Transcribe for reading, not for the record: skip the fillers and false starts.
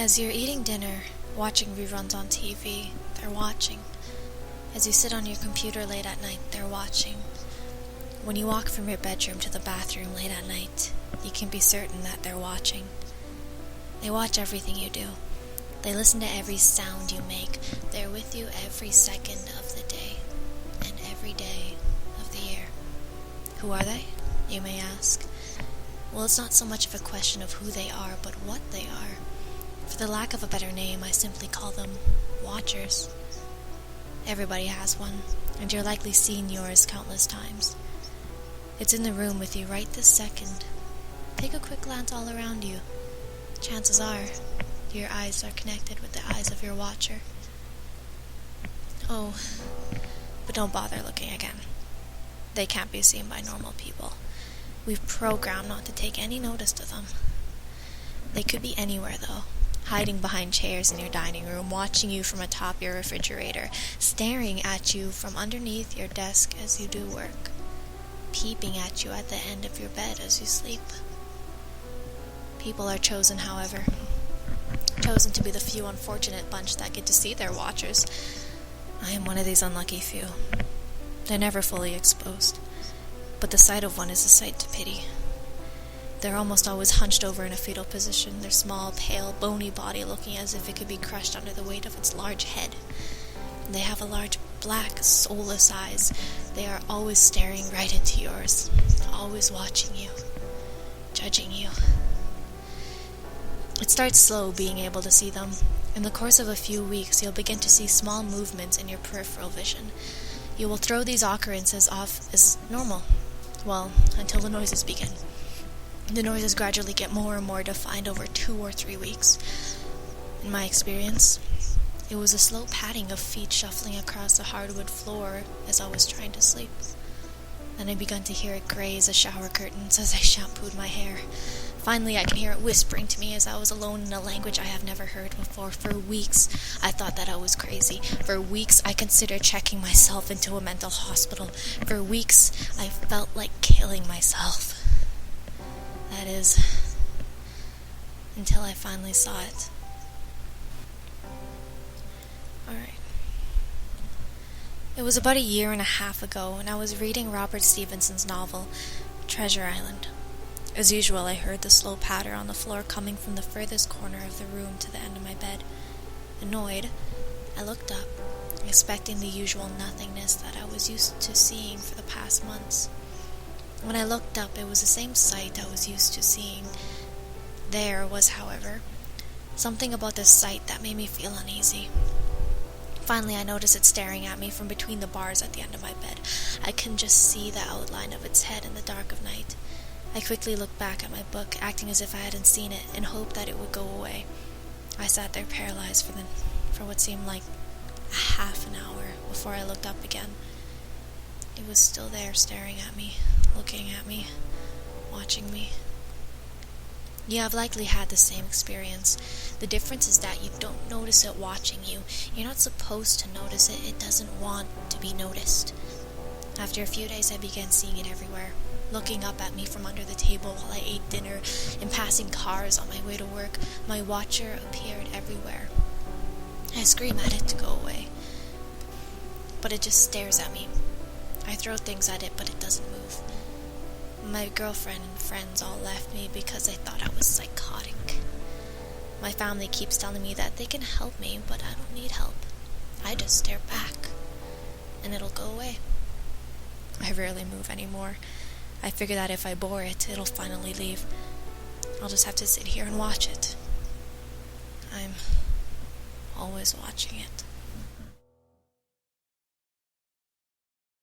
As you're eating dinner, watching reruns on TV, they're watching. As you sit on your computer late at night, they're watching. When you walk from your bedroom to the bathroom late at night, you can be certain that they're watching. They watch everything you do. They listen to every sound you make. They're with you every second of the day and every day of the year. Who are they, you may ask? Well, it's not so much of a question of who they are, but what they are. For the lack of a better name, I simply call them watchers. Everybody has one, and you're likely seen yours countless times. It's in the room with you right this second. Take a quick glance all around you. Chances are, your eyes are connected with the eyes of your watcher. Oh, but don't bother looking again. They can't be seen by normal people. We've programmed not to take any notice of them. They could be anywhere, though. Hiding behind chairs in your dining room, watching you from atop your refrigerator, staring at you from underneath your desk as you do work, peeping at you at the end of your bed as you sleep. People are chosen, however. Chosen to be the few unfortunate bunch that get to see their watchers. I am one of these unlucky few. They're never fully exposed, but the sight of one is a sight to pity. They're almost always hunched over in a fetal position, their small, pale, bony body looking as if it could be crushed under the weight of its large head. They have a large, black, soulless eyes. They are always staring right into yours, always watching you, judging you. It starts slow being able to see them. In the course of a few weeks, you'll begin to see small movements in your peripheral vision. You will throw these occurrences off as normal, well, until the noises begin. The noises gradually get more and more defined over 2 or 3 weeks. In my experience, it was a slow padding of feet shuffling across the hardwood floor as I was trying to sleep. Then I began to hear it graze the shower curtains as I shampooed my hair. Finally, I can hear it whispering to me as I was alone in a language I have never heard before. For weeks, I thought that I was crazy. For weeks, I considered checking myself into a mental hospital. For weeks, I felt like killing myself. That is, until I finally saw it. Alright. It was about 1.5 years ago, and I was reading Robert Stevenson's novel, Treasure Island. As usual, I heard the slow patter on the floor coming from the furthest corner of the room to the end of my bed. Annoyed, I looked up, expecting the usual nothingness that I was used to seeing for the past months. When I looked up, it was the same sight I was used to seeing. There was, however, something about this sight that made me feel uneasy. Finally, I noticed it staring at me from between the bars at the end of my bed. I can just see the outline of its head in the dark of night. I quickly looked back at my book, acting as if I hadn't seen it, in hope that it would go away. I sat there paralyzed for what seemed like a half an hour before I looked up again. It was still there, staring at me, looking at me, watching me. You have likely had the same experience. The difference is that you don't notice it watching you. You're not supposed to notice it. It doesn't want to be noticed. After a few days, I began seeing it everywhere, looking up at me from under the table while I ate dinner, in passing cars on my way to work. My watcher appeared everywhere. I scream at it to go away, but it just stares at me. I throw things at it, but it doesn't move. My girlfriend and friends all left me because they thought I was psychotic. My family keeps telling me that they can help me, but I don't need help. I just stare back, and it'll go away. I rarely move anymore. I figure that if I bore it, it'll finally leave. I'll just have to sit here and watch it. I'm always watching it.